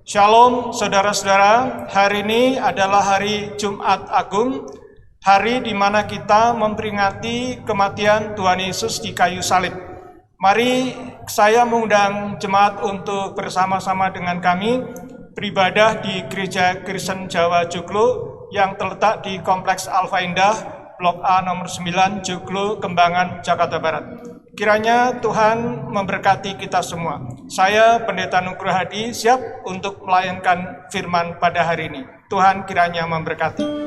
Shalom saudara-saudara, hari ini adalah hari Jumat Agung, hari di mana kita memperingati kematian Tuhan Yesus di kayu salib. Mari saya mengundang jemaat untuk bersama-sama dengan kami beribadah di Gereja Kristen Jawa Joglo yang terletak di Kompleks Alfa Indah, Blok A nomor 9, Joglo, Kembangan, Jakarta Barat. Kiranya Tuhan memberkati kita semua. Saya Pendeta Nugroho Hadi siap untuk melayankan firman pada hari ini. Tuhan kiranya memberkati.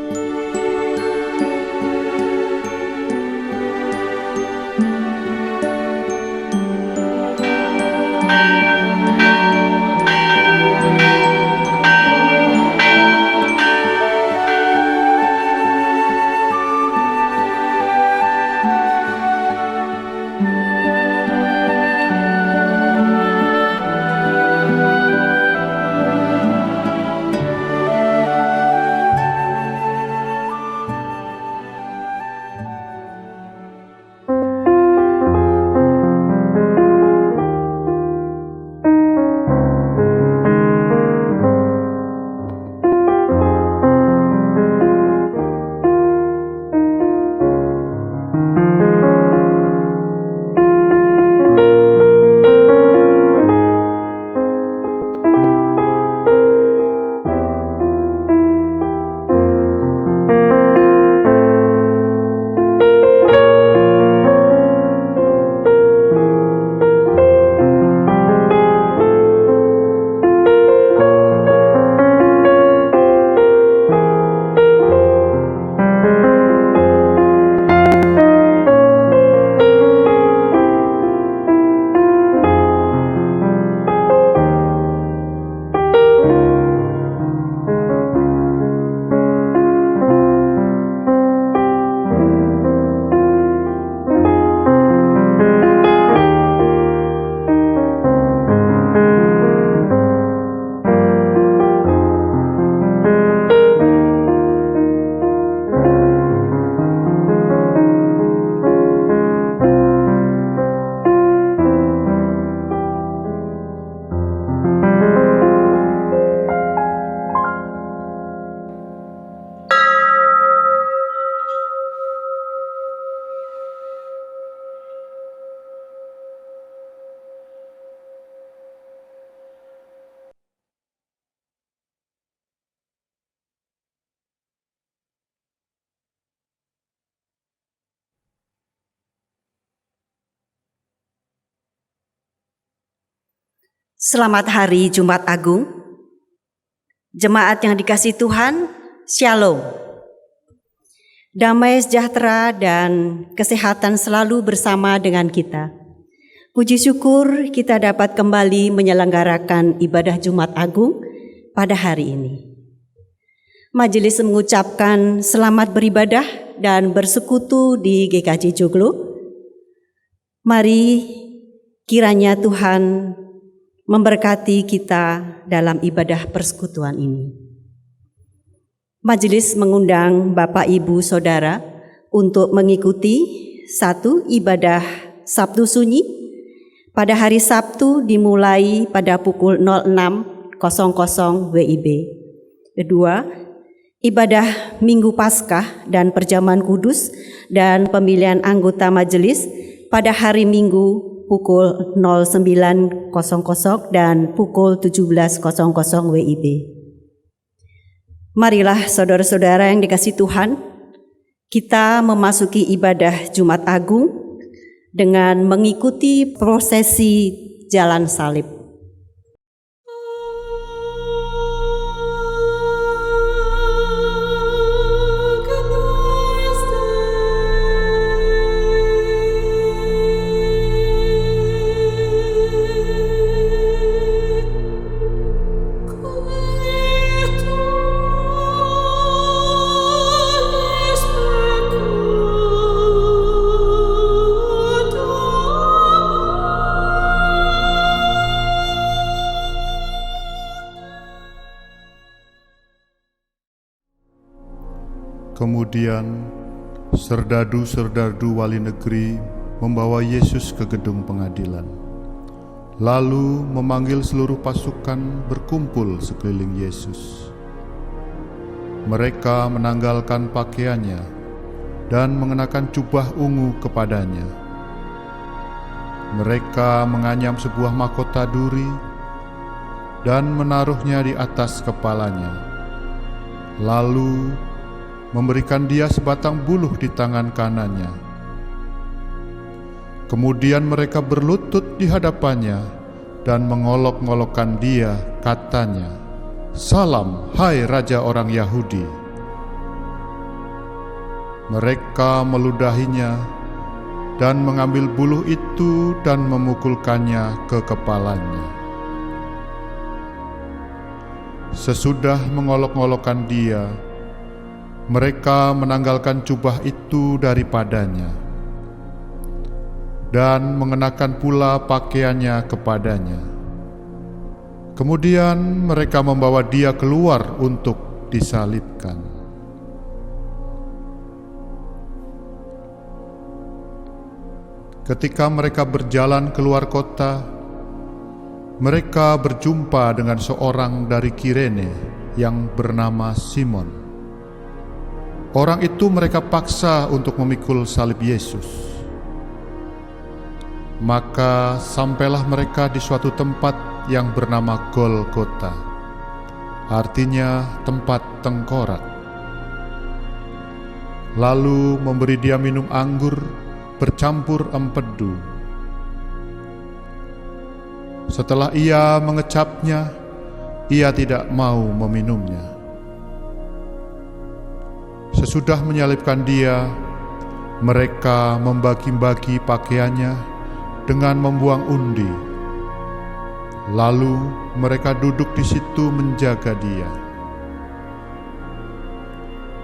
Selamat hari Jumat Agung. Jemaat yang dikasihi Tuhan, Shalom. Damai sejahtera dan kesehatan selalu bersama dengan kita. Puji syukur kita dapat kembali menyelenggarakan ibadah Jumat Agung pada hari ini. Majelis mengucapkan selamat beribadah dan bersekutu di GKJ Joglo. Mari kiranya Tuhan memberkati kita dalam ibadah persekutuan ini. Majelis mengundang Bapak, Ibu, Saudara untuk mengikuti satu ibadah Sabtu Sunyi pada hari Sabtu dimulai pada pukul 06.00 WIB. Kedua, ibadah Minggu Paskah dan Perjamuan Kudus dan pemilihan anggota majelis pada hari Minggu pukul 09.00 dan pukul 17.00 WIB. Marilah saudara-saudara yang dikasihi Tuhan, kita memasuki ibadah Jumat Agung dengan mengikuti prosesi jalan salib. Kemudian serdadu-serdadu wali negeri membawa Yesus ke gedung pengadilan. lalu memanggil seluruh pasukan berkumpul sekeliling Yesus. Mereka menanggalkan pakaiannya dan mengenakan jubah ungu kepadanya. Mereka menganyam sebuah mahkota duri dan menaruhnya di atas kepalanya, lalu memberikan dia sebatang buluh di tangan kanannya. Kemudian mereka berlutut di hadapannya dan mengolok-ngolokkan dia, katanya, "Salam, hai Raja orang Yahudi." Mereka meludahinya dan mengambil buluh itu dan memukulkannya ke kepalanya. Sesudah mengolok-ngolokkan dia, mereka menanggalkan jubah itu daripadanya dan mengenakan pula pakaiannya kepadanya. Kemudian mereka membawa dia keluar untuk disalibkan. Ketika mereka berjalan keluar kota, mereka berjumpa dengan seorang dari Kirene yang bernama Simon. Orang itu mereka paksa untuk memikul salib Yesus. Maka sampailah mereka di suatu tempat yang bernama Golgota, artinya tempat tengkorak. Lalu memberi dia minum anggur bercampur empedu. Setelah ia mengecapnya, ia tidak mau meminumnya. Sesudah menyalibkan dia, mereka membagi-bagi pakaiannya dengan membuang undi. Lalu mereka duduk di situ menjaga dia.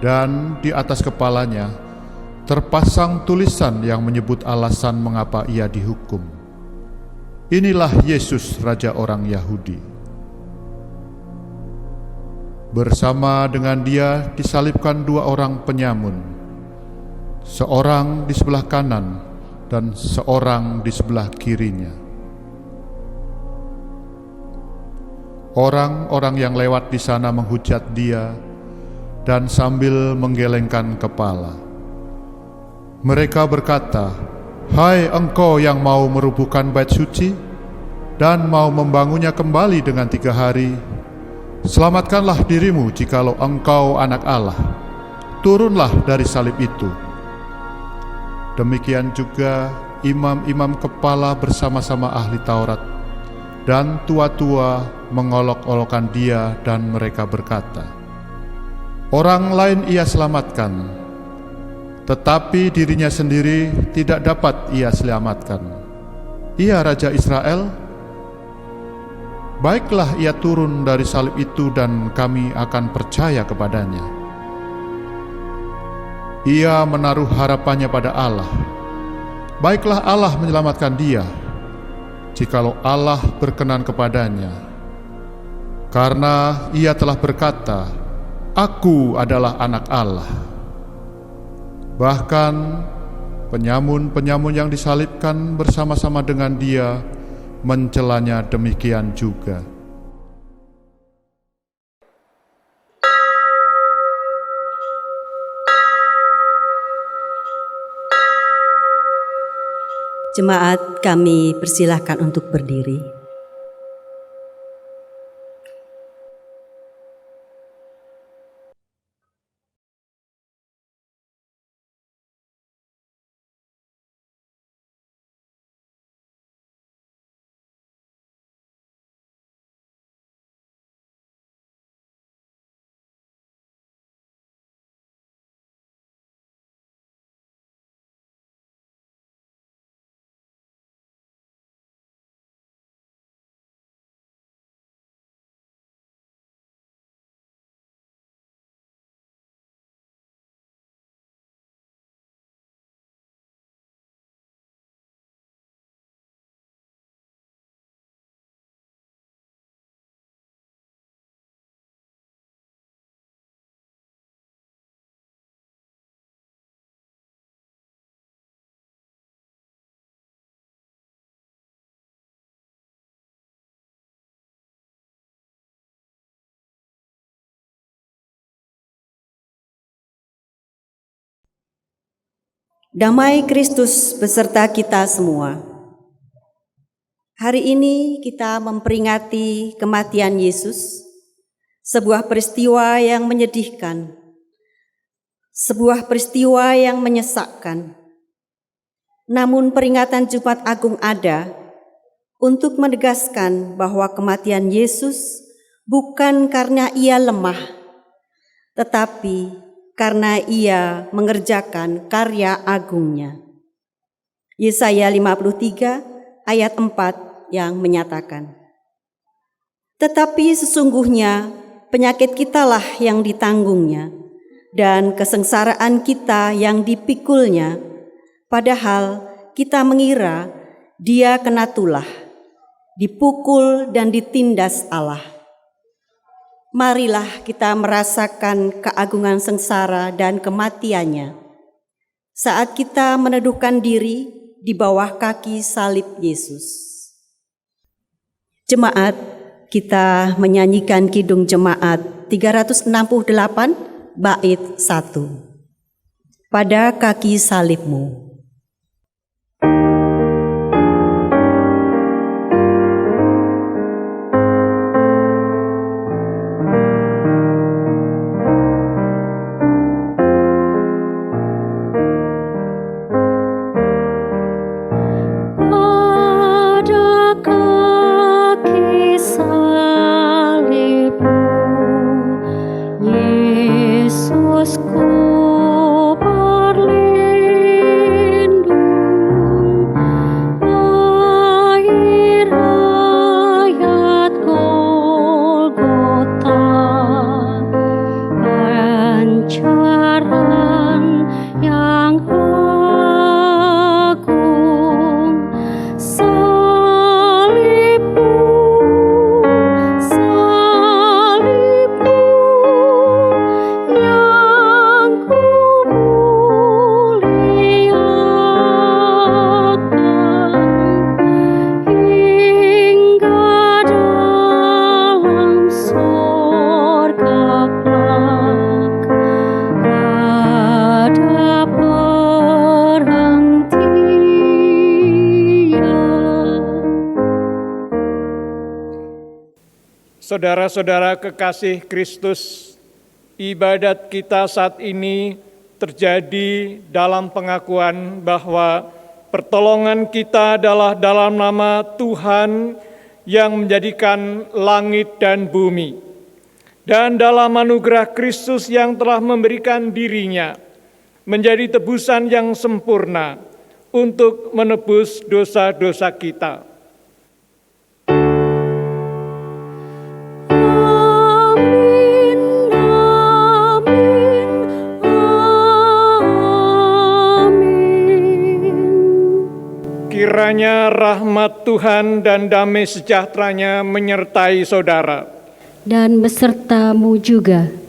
Dan di atas kepalanya terpasang tulisan yang menyebut alasan mengapa ia dihukum. "Inilah Yesus, Raja orang Yahudi." Bersama dengan dia disalibkan dua orang penyamun, seorang di sebelah kanan dan seorang di sebelah kirinya. Orang-orang yang lewat di sana menghujat dia dan sambil menggelengkan kepala. Mereka berkata, "Hai engkau yang mau merubuhkan bait suci dan mau membangunnya kembali dengan 3 hari, selamatkanlah dirimu jikalau engkau anak Allah. Turunlah dari salib itu." Demikian juga imam-imam kepala bersama-sama ahli Taurat dan tua-tua mengolok-olokkan dia, dan mereka berkata, "Orang lain ia selamatkan, tetapi dirinya sendiri tidak dapat ia selamatkan. Ia Raja Israel? Baiklah ia turun dari salib itu dan kami akan percaya kepadanya." Ia menaruh harapannya pada Allah. Baiklah Allah menyelamatkan dia, jikalau Allah berkenan kepadanya. Karena ia telah berkata, "Aku adalah anak Allah." Bahkan penyamun-penyamun yang disalibkan bersama-sama dengan dia mencelanya demikian juga. Jemaat, kami persilahkan untuk berdiri. Damai Kristus beserta kita semua. Hari ini kita memperingati kematian Yesus, sebuah peristiwa yang menyedihkan, sebuah peristiwa yang menyesakkan. Namun peringatan Jumat Agung ada untuk menegaskan bahwa kematian Yesus bukan karena ia lemah, tetapi karena ia mengerjakan karya agungnya. Yesaya 53 ayat 4 yang menyatakan, tetapi sesungguhnya penyakit kitalah yang ditanggungnya, dan kesengsaraan kita yang dipikulnya, padahal kita mengira dia kena tulah, dipukul dan ditindas Allah. Marilah kita merasakan keagungan sengsara dan kematiannya saat kita meneduhkan diri di bawah kaki salib Yesus. Jemaat, kita menyanyikan Kidung Jemaat 368 bait 1. Pada kaki salibmu. Saudara-saudara kekasih Kristus, ibadat kita saat ini terjadi dalam pengakuan bahwa pertolongan kita adalah dalam nama Tuhan yang menjadikan langit dan bumi, dan dalam anugerah Kristus yang telah memberikan dirinya menjadi tebusan yang sempurna untuk menebus dosa-dosa kita. Kiranya rahmat Tuhan dan damai sejahteranya menyertai saudara. Dan besertamu juga.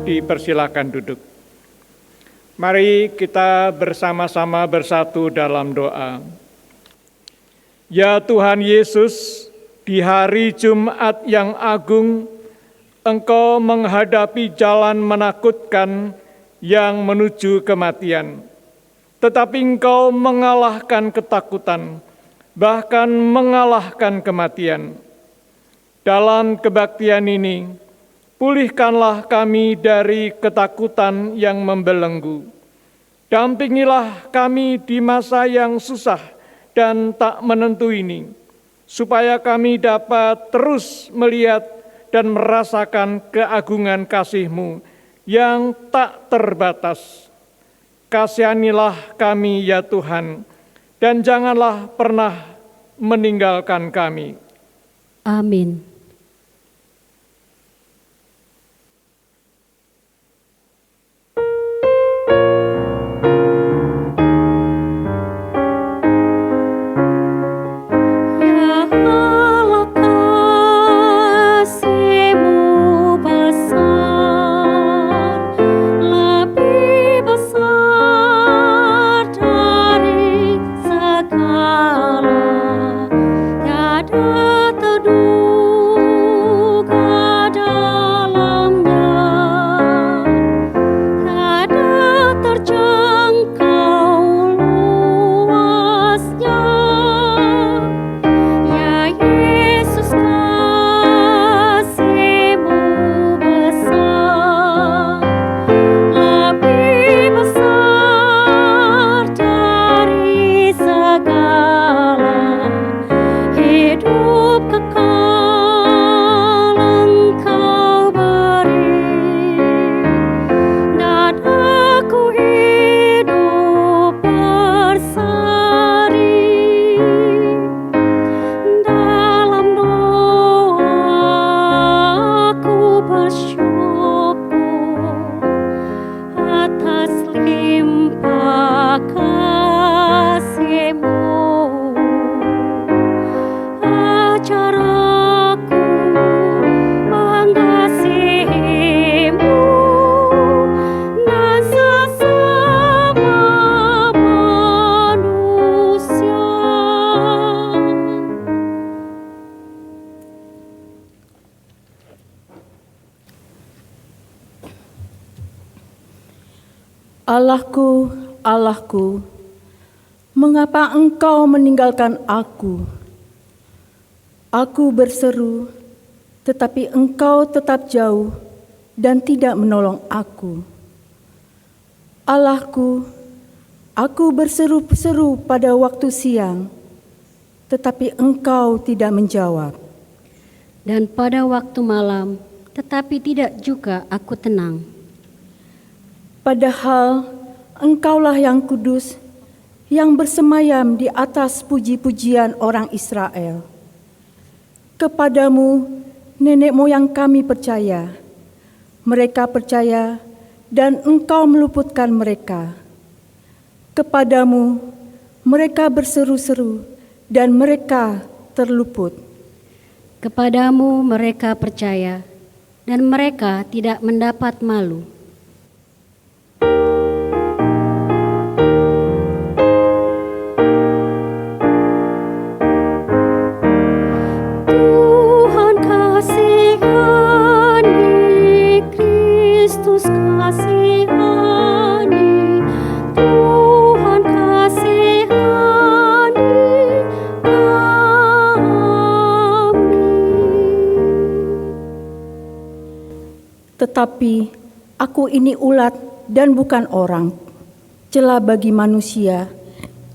Dipersilakan duduk. Mari kita bersama-sama bersatu dalam doa. Ya Tuhan Yesus, di hari Jumat yang agung, Engkau menghadapi jalan menakutkan yang menuju kematian. Tetapi Engkau mengalahkan ketakutan, bahkan mengalahkan kematian. Dalam kebaktian ini, pulihkanlah kami dari ketakutan yang membelenggu. Dampingilah kami di masa yang susah dan tak menentu ini, supaya kami dapat terus melihat dan merasakan keagungan kasih-Mu yang tak terbatas. Kasihanilah kami ya Tuhan, dan janganlah pernah meninggalkan kami. Amin. Allahku, Allahku, mengapa Engkau meninggalkan aku? Aku berseru, tetapi Engkau tetap jauh dan tidak menolong aku. Allahku, aku berseru-seru pada waktu siang, tetapi Engkau tidak menjawab. Dan pada waktu malam, tetapi tidak juga aku tenang. Padahal Engkaulah yang kudus, yang bersemayam di atas puji-pujian orang Israel. Kepadamu nenek moyang kami percaya, mereka percaya dan Engkau meluputkan mereka. Kepadamu mereka berseru-seru dan mereka terluput. Kepadamu mereka percaya, dan mereka tidak mendapat malu. Tuhan kasihani, Kristus kasihani, Tuhan kasihani kami. Tetapi aku ini ulat dan bukan orang, celah bagi manusia,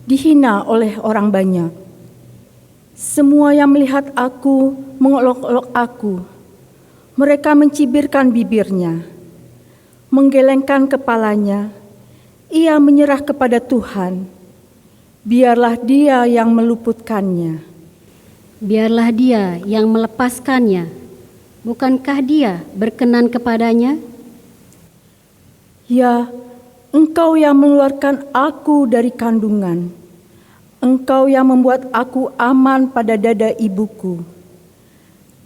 dihina oleh orang banyak. Semua yang melihat aku mengolok-olok aku. Mereka mencibirkan bibirnya, menggelengkan kepalanya. Ia menyerah kepada Tuhan. Biarlah Dia yang meluputkannya. Biarlah Dia yang melepaskannya. Bukankah Dia berkenan kepadanya? Ya, Engkau yang mengeluarkan aku dari kandungan. Engkau yang membuat aku aman pada dada ibuku.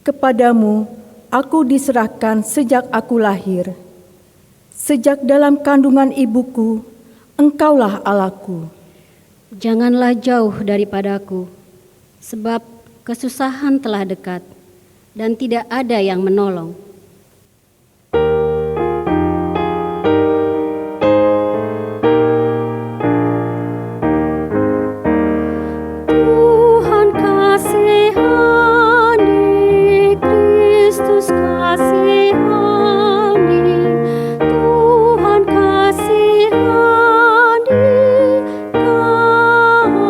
Kepadamu aku diserahkan sejak aku lahir. Sejak dalam kandungan ibuku, Engkaulah Allahku. Janganlah jauh daripadaku, sebab kesusahan telah dekat, dan tidak ada yang menolong. Tuhan kasihani, Kristus kasihani, Tuhan kasihani kami.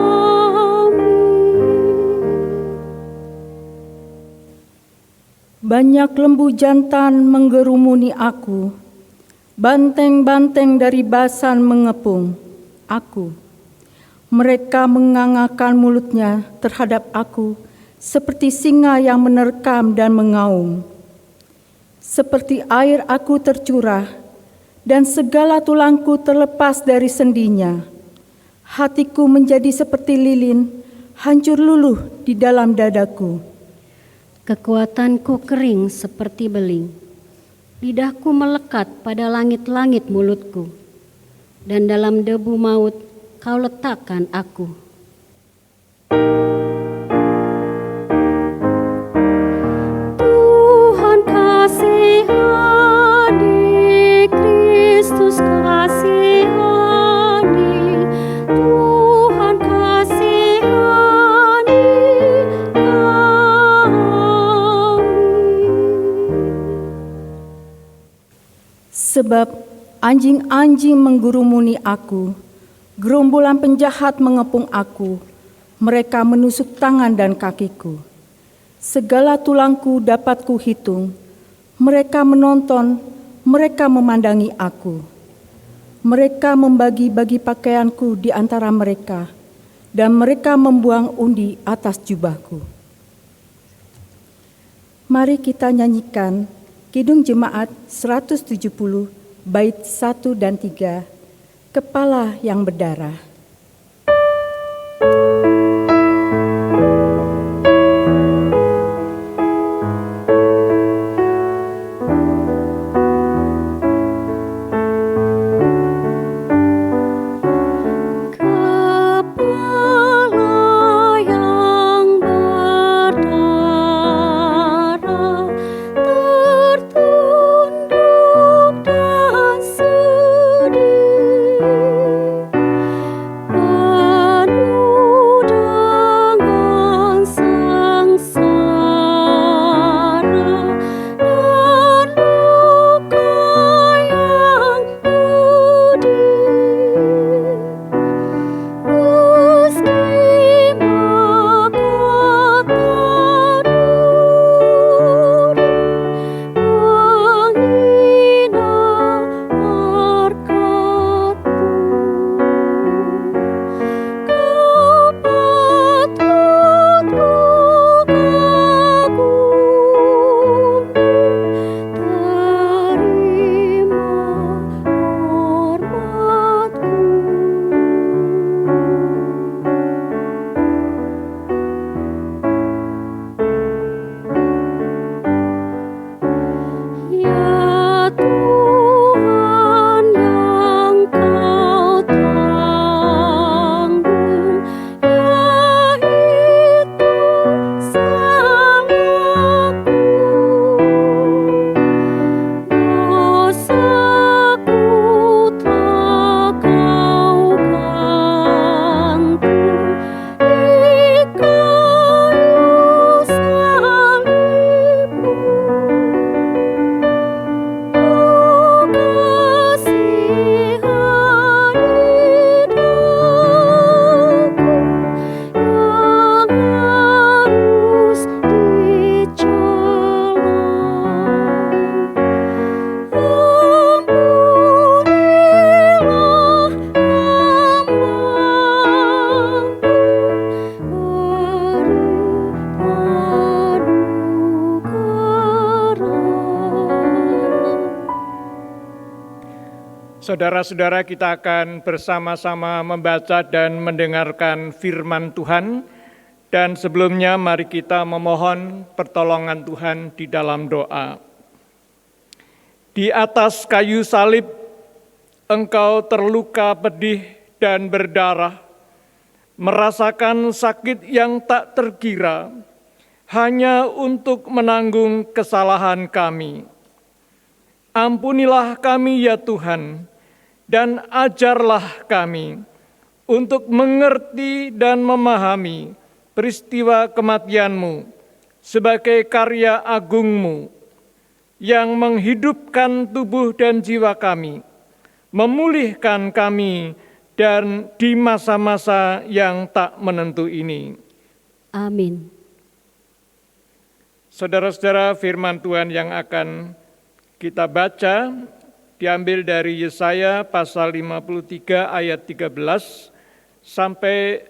Banyak lembu jantan menggerumuni aku, banteng-banteng dari Basan mengepung aku. Mereka mengangakan mulutnya terhadap aku seperti singa yang menerkam dan mengaum. Seperti air aku tercurah dan segala tulangku terlepas dari sendinya. Hatiku menjadi seperti lilin, hancur luluh di dalam dadaku. Kekuatanku kering seperti beling, lidahku melekat pada langit-langit mulutku, dan dalam debu maut kau letakkan aku. Tuhan kasihani, Kristus kasihani, Tuhan kasihani kami. Sebab anjing-anjing menggurumuni aku, gerombolan penjahat mengepung aku, mereka menusuk tangan dan kakiku. Segala tulangku dapat kuhitung, mereka menonton, mereka memandangi aku. Mereka membagi-bagi pakaianku di antara mereka, dan mereka membuang undi atas jubahku. Mari kita nyanyikan Kidung Jemaat 170, bait 1 dan 3, Kepala yang berdarah. Kepala yang berdarah tertunduk dan sedih, penuh dengan sengsara dan luka yang pedih. Meski mahkota duri menghina harkat-Mu, Kau patut Ku kagumi, terima hormat-Ku. Ya Tuhan yang Kau tanggung, yaitu salahku. Dosaku telah Kau gantung di kayu salib-Mu. Oh kasihani daku yang harus dicela. Ampunilah hamba-Mu, beri anugerah. Saudara-saudara, kita akan bersama-sama membaca dan mendengarkan firman Tuhan. Dan sebelumnya mari kita memohon pertolongan Tuhan di dalam doa. Di atas kayu salib, Engkau terluka pedih dan berdarah, merasakan sakit yang tak terkira, hanya untuk menanggung kesalahan kami. Ampunilah kami ya Tuhan, dan ajarlah kami untuk mengerti dan memahami peristiwa kematian-Mu sebagai karya agung-Mu yang menghidupkan tubuh dan jiwa kami, memulihkan kami dan di masa-masa yang tak menentu ini. Amin. Saudara-saudara, firman Tuhan yang akan kita baca diambil dari Yesaya pasal 53 ayat 13 sampai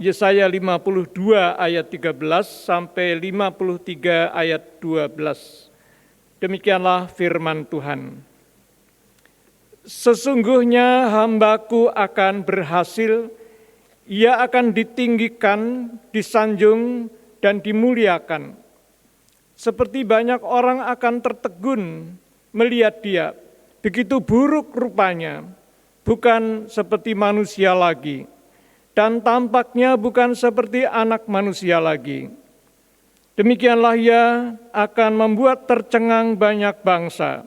Yesaya 52 ayat 13 sampai 53 ayat 12. Demikianlah firman Tuhan. Sesungguhnya hamba-Ku akan berhasil, ia akan ditinggikan, disanjung, dan dimuliakan. Seperti banyak orang akan tertegun melihat dia, begitu buruk rupanya, bukan seperti manusia lagi, dan tampaknya bukan seperti anak manusia lagi. Demikianlah ia akan membuat tercengang banyak bangsa.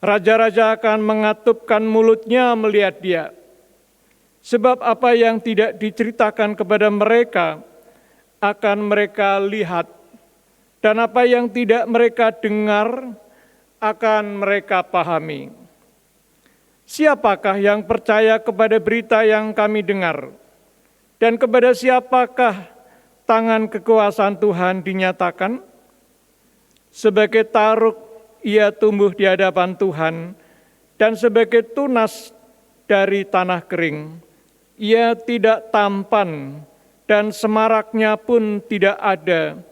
Raja-raja akan mengatupkan mulutnya melihat dia. Sebab apa yang tidak diceritakan kepada mereka akan mereka lihat, dan apa yang tidak mereka dengar akan mereka pahami. Siapakah yang percaya kepada berita yang kami dengar? Dan kepada siapakah tangan kekuasaan Tuhan dinyatakan? Sebagai taruk ia tumbuh di hadapan Tuhan, dan sebagai tunas dari tanah kering. Ia tidak tampan, dan semaraknya pun tidak ada,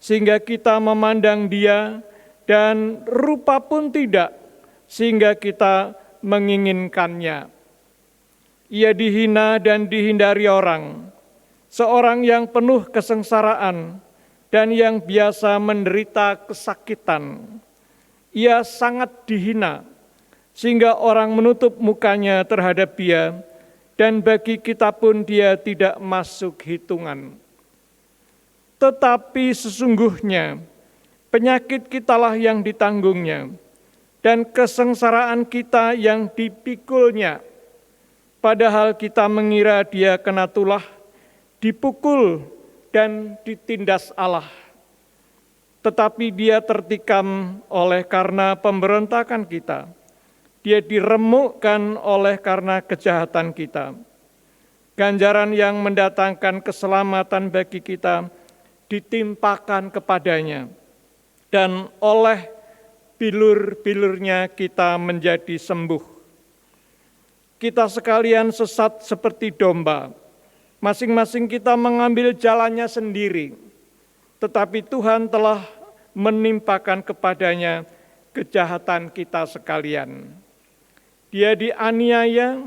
sehingga kita memandang dia, dan rupa pun tidak, sehingga kita menginginkannya. Ia dihina dan dihindari orang, seorang yang penuh kesengsaraan, dan yang biasa menderita kesakitan. Ia sangat dihina, sehingga orang menutup mukanya terhadap dia, dan bagi kita pun dia tidak masuk hitungan. Tetapi sesungguhnya penyakit kitalah yang ditanggungnya, dan kesengsaraan kita yang dipikulnya. Padahal kita mengira dia kena tulah, dipukul dan ditindas Allah. Tetapi dia tertikam oleh karena pemberontakan kita. Dia diremukkan oleh karena kejahatan kita. Ganjaran yang mendatangkan keselamatan bagi kita ditimpakan kepadanya. Dan oleh bilur-bilurnya kita menjadi sembuh. Kita sekalian sesat seperti domba. Masing-masing kita mengambil jalannya sendiri. Tetapi Tuhan telah menimpakan kepadanya kejahatan kita sekalian. Dia dianiaya,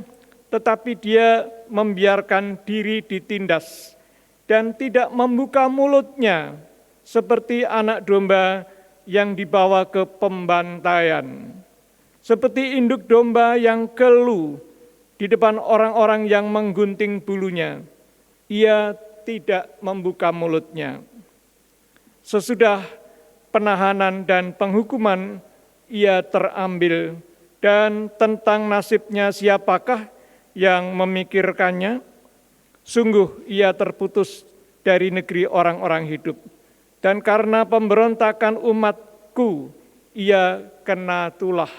tetapi dia membiarkan diri ditindas dan tidak membuka mulutnya seperti anak domba yang dibawa ke pembantaian. Seperti induk domba yang keluh di depan orang-orang yang menggunting bulunya, ia tidak membuka mulutnya. Sesudah penahanan dan penghukuman, ia terambil, dan tentang nasibnya siapakah yang memikirkannya? Sungguh ia terputus dari negeri orang-orang hidup, dan karena pemberontakan umatku, ia kena tulah.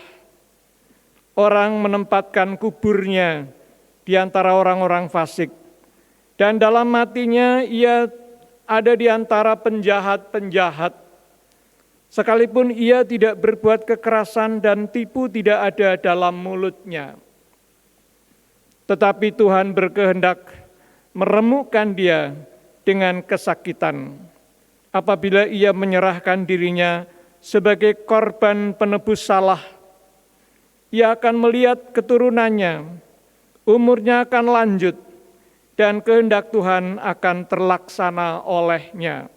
Orang menempatkan kuburnya di antara orang-orang fasik, dan dalam matinya ia ada di antara penjahat-penjahat. Sekalipun ia tidak berbuat kekerasan dan tipu tidak ada dalam mulutnya. Tetapi Tuhan berkehendak meremukkan dia dengan kesakitan. Apabila ia menyerahkan dirinya sebagai korban penebus salah, ia akan melihat keturunannya, umurnya akan lanjut, dan kehendak Tuhan akan terlaksana olehnya.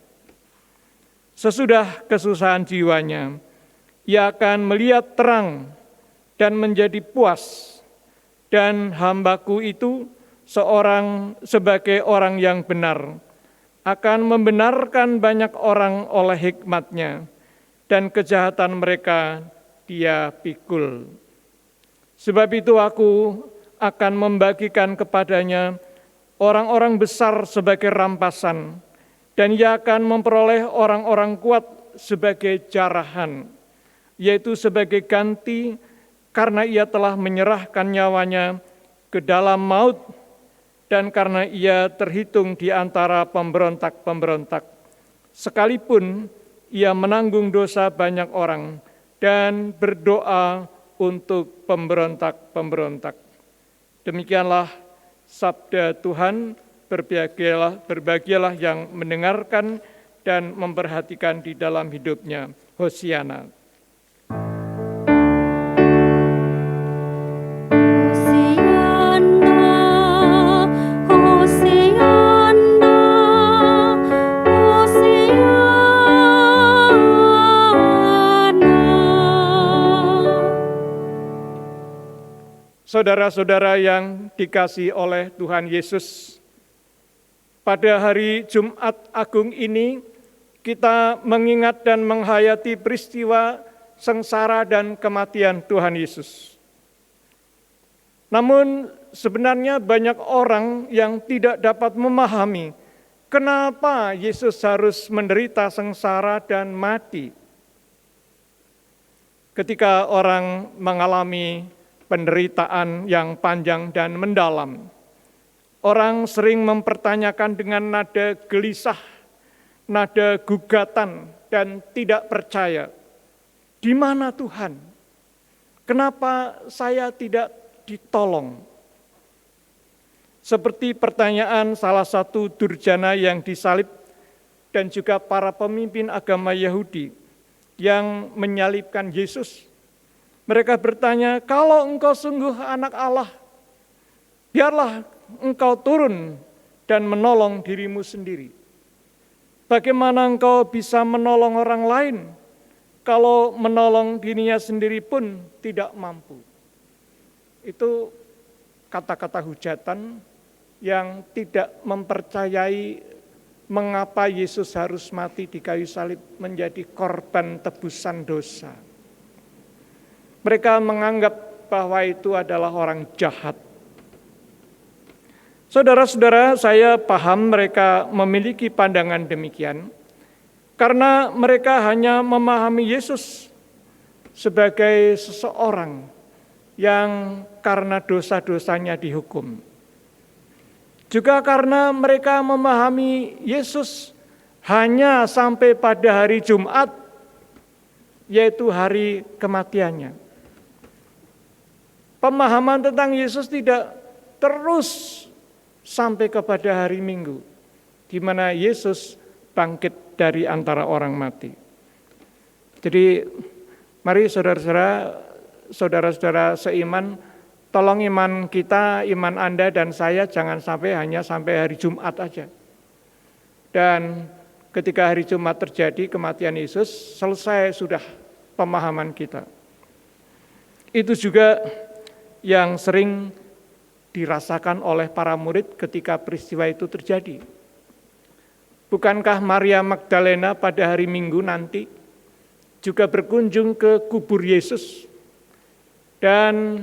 Sesudah kesusahan jiwanya, ia akan melihat terang dan menjadi puas, dan hamba-Ku itu sebagai orang yang benar, akan membenarkan banyak orang oleh hikmat-Nya, dan kejahatan mereka dia pikul. Sebab itu aku akan membagikan kepadanya orang-orang besar sebagai rampasan, dan ia akan memperoleh orang-orang kuat sebagai jarahan, yaitu sebagai ganti karena ia telah menyerahkan nyawanya ke dalam maut dan karena ia terhitung di antara pemberontak-pemberontak. Sekalipun ia menanggung dosa banyak orang dan berdoa untuk pemberontak-pemberontak. Demikianlah sabda Tuhan. Berbahagialah yang mendengarkan dan memperhatikan di dalam hidupnya. Hosiana. Saudara-saudara yang dikasihi oleh Tuhan Yesus, pada hari Jumat Agung ini kita mengingat dan menghayati peristiwa sengsara dan kematian Tuhan Yesus. Namun sebenarnya banyak orang yang tidak dapat memahami kenapa Yesus harus menderita sengsara dan mati. Ketika orang mengalami penderitaan yang panjang dan mendalam, orang sering mempertanyakan dengan nada gelisah, nada gugatan, dan tidak percaya. Di mana Tuhan? Kenapa saya tidak ditolong? Seperti pertanyaan salah satu durjana yang disalib dan juga para pemimpin agama Yahudi yang menyalibkan Yesus. Mereka bertanya, kalau engkau sungguh anak Allah, biarlah engkau turun dan menolong dirimu sendiri. Bagaimana engkau bisa menolong orang lain kalau menolong dirinya sendiri pun tidak mampu? Itu kata-kata hujatan yang tidak mempercayai mengapa Yesus harus mati di kayu salib menjadi korban tebusan dosa. Mereka menganggap bahwa itu adalah orang jahat. Saudara-saudara, saya paham mereka memiliki pandangan demikian, karena mereka hanya memahami Yesus sebagai seseorang yang karena dosa-dosanya dihukum. Juga karena mereka memahami Yesus hanya sampai pada hari Jumat, yaitu hari kematiannya. Pemahaman tentang Yesus tidak terus sampai kepada hari Minggu, di mana Yesus bangkit dari antara orang mati. Jadi, mari saudara-saudara seiman, tolong iman kita, iman Anda dan saya jangan hanya sampai hari Jumat aja. Dan ketika hari Jumat terjadi kematian Yesus, selesai sudah pemahaman kita. Itu juga yang sering dirasakan oleh para murid ketika peristiwa itu terjadi. Bukankah Maria Magdalena pada hari Minggu nanti juga berkunjung ke kubur Yesus, dan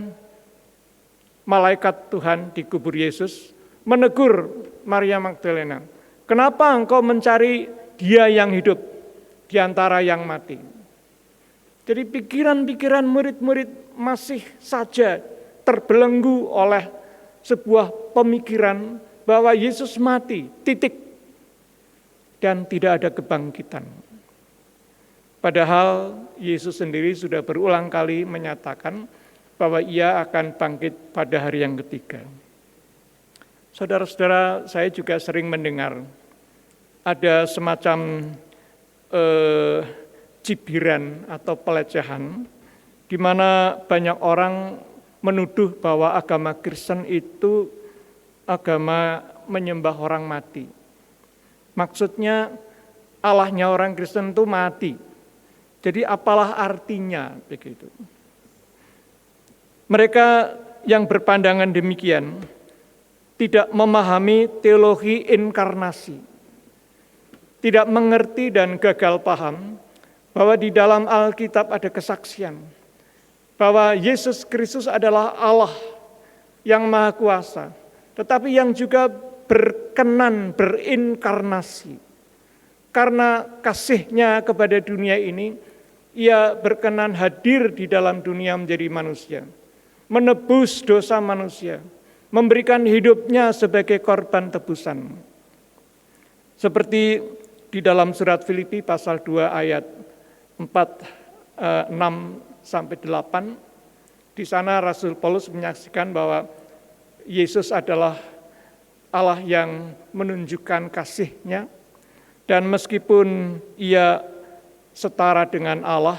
malaikat Tuhan di kubur Yesus menegur Maria Magdalena, kenapa engkau mencari dia yang hidup di antara yang mati? Jadi pikiran-pikiran murid-murid masih saja terbelenggu oleh sebuah pemikiran bahwa Yesus mati, titik, dan tidak ada kebangkitan. Padahal Yesus sendiri sudah berulang kali menyatakan bahwa ia akan bangkit pada hari yang ketiga. Saudara-saudara, saya juga sering mendengar ada semacam cibiran atau pelecehan di mana banyak orang menuduh bahwa agama Kristen itu agama menyembah orang mati. Maksudnya Allahnya orang Kristen itu mati. Jadi apalah artinya begitu. Mereka yang berpandangan demikian tidak memahami teologi inkarnasi. Tidak mengerti dan gagal paham bahwa di dalam Alkitab ada kesaksian bahwa Yesus Kristus adalah Allah yang maha kuasa, tetapi yang juga berkenan berinkarnasi. Karena kasih-Nya kepada dunia ini, Ia berkenan hadir di dalam dunia menjadi manusia, menebus dosa manusia, memberikan hidupnya sebagai korban tebusan. Seperti di dalam surat Filipi pasal 2 ayat 4, 6 sampai 8, di sana Rasul Paulus menyaksikan bahwa Yesus adalah Allah yang menunjukkan kasih-Nya, dan meskipun Ia setara dengan Allah,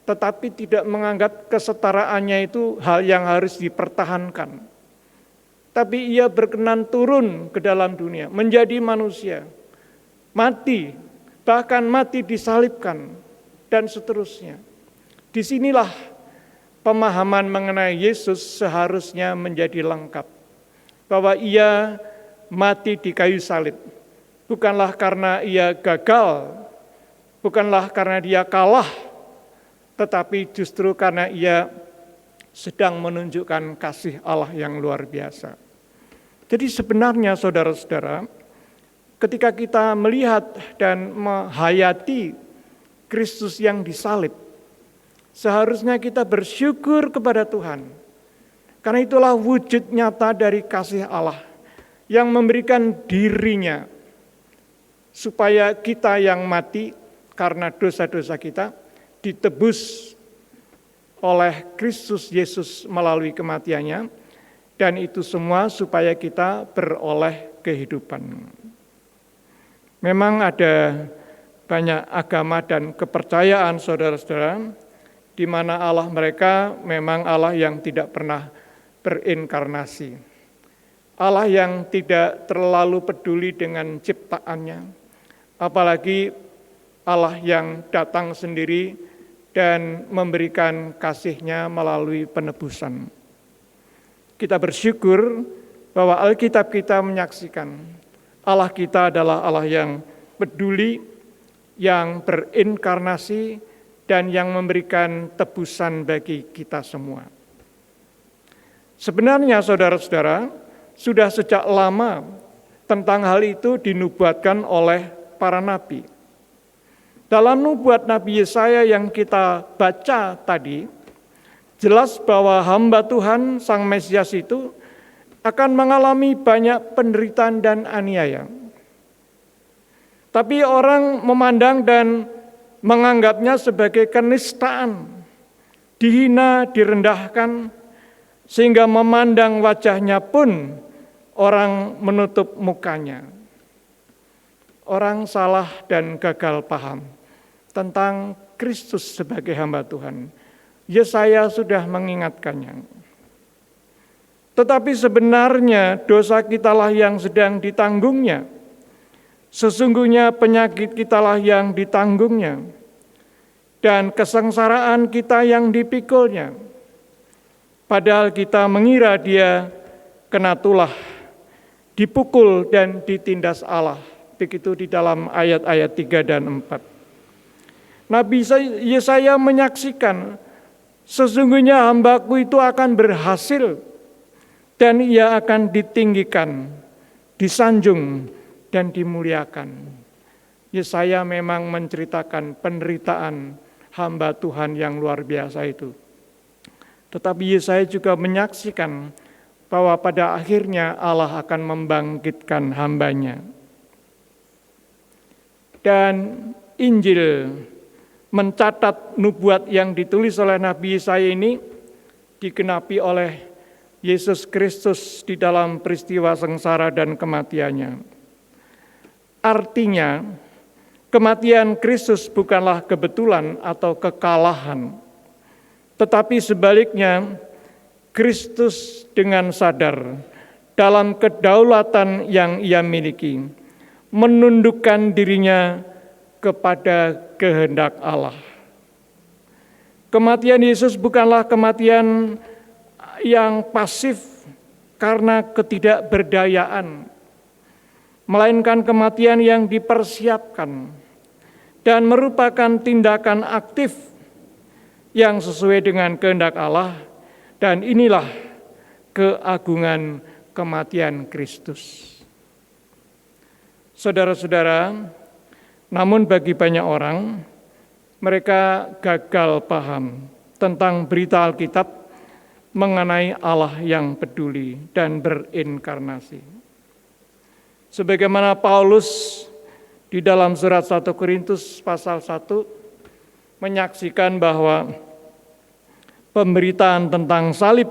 tetapi tidak menganggap kesetaraannya itu hal yang harus dipertahankan. Tapi Ia berkenan turun ke dalam dunia, menjadi manusia, mati, bahkan mati disalibkan, dan seterusnya. Disinilah pemahaman mengenai Yesus seharusnya menjadi lengkap. Bahwa Ia mati di kayu salib, bukanlah karena Ia gagal, bukanlah karena Dia kalah, tetapi justru karena Ia sedang menunjukkan kasih Allah yang luar biasa. Jadi sebenarnya saudara-saudara, ketika kita melihat dan menghayati Kristus yang disalib, seharusnya kita bersyukur kepada Tuhan. Karena itulah wujud nyata dari kasih Allah yang memberikan diri-Nya supaya kita yang mati karena dosa-dosa kita ditebus oleh Kristus Yesus melalui kematian-Nya, dan itu semua supaya kita beroleh kehidupan. Memang ada banyak agama dan kepercayaan saudara-saudara, di mana Allah mereka memang Allah yang tidak pernah berinkarnasi. Allah yang tidak terlalu peduli dengan ciptaannya, apalagi Allah yang datang sendiri dan memberikan kasih-Nya melalui penebusan. Kita bersyukur bahwa Alkitab kita menyaksikan Allah kita adalah Allah yang peduli, yang berinkarnasi, dan yang memberikan tebusan bagi kita semua. Sebenarnya saudara-saudara, sudah sejak lama tentang hal itu dinubuatkan oleh para nabi. Dalam nubuat Nabi Yesaya yang kita baca tadi, jelas bahwa hamba Tuhan, Sang Mesias itu akan mengalami banyak penderitaan dan aniaya. Tapi orang memandang dan menganggapnya sebagai kenistaan, dihina, direndahkan, sehingga memandang wajahnya pun orang menutup mukanya. Orang salah dan gagal paham tentang Kristus sebagai hamba Tuhan. Yesaya sudah mengingatkannya. Tetapi sebenarnya dosa kitalah yang sedang ditanggungnya. Sesungguhnya penyakit kitalah yang ditanggungnya. Dan kesengsaraan kita yang dipikulnya. Padahal kita mengira Dia kena tulah, dipukul dan ditindas Allah. Begitu di dalam ayat-ayat 3 dan 4. Nabi Yesaya menyaksikan, sesungguhnya hambaku itu akan berhasil, dan ia akan ditinggikan, disanjung, dan dimuliakan. Yesaya memang menceritakan penderitaan hamba Tuhan yang luar biasa itu. Tetapi Yesaya juga menyaksikan bahwa pada akhirnya Allah akan membangkitkan hamba-Nya. Dan Injil mencatat nubuat yang ditulis oleh Nabi Yesaya ini digenapi oleh Yesus Kristus di dalam peristiwa sengsara dan kematian-Nya. Artinya, kematian Kristus bukanlah kebetulan atau kekalahan, tetapi sebaliknya, Kristus dengan sadar dalam kedaulatan yang Ia miliki, menundukkan dirinya kepada kehendak Allah. Kematian Yesus bukanlah kematian yang pasif karena ketidakberdayaan, melainkan kematian yang dipersiapkan dan merupakan tindakan aktif yang sesuai dengan kehendak Allah, dan inilah keagungan kematian Kristus. Saudara-saudara, namun bagi banyak orang, mereka gagal paham tentang berita Alkitab mengenai Allah yang peduli dan berinkarnasi. Sebagaimana Paulus di dalam surat 1 Korintus pasal 1 menyaksikan bahwa pemberitaan tentang salib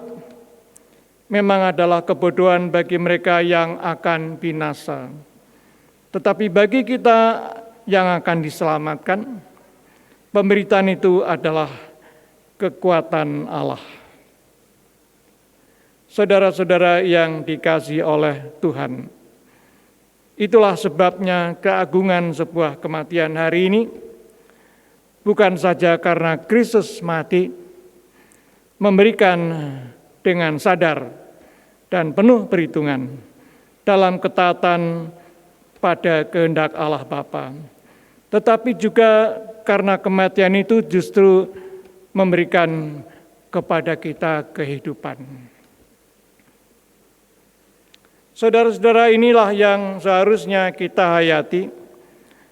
memang adalah kebodohan bagi mereka yang akan binasa. Tetapi bagi kita yang akan diselamatkan, pemberitaan itu adalah kekuatan Allah. Saudara-saudara yang dikasihi oleh Tuhan, itulah sebabnya keagungan sebuah kematian hari ini bukan saja karena Kristus mati, memberikan dengan sadar dan penuh perhitungan dalam ketaatan pada kehendak Allah Bapa, tetapi juga karena kematian itu justru memberikan kepada kita kehidupan. Saudara-saudara, inilah yang seharusnya kita hayati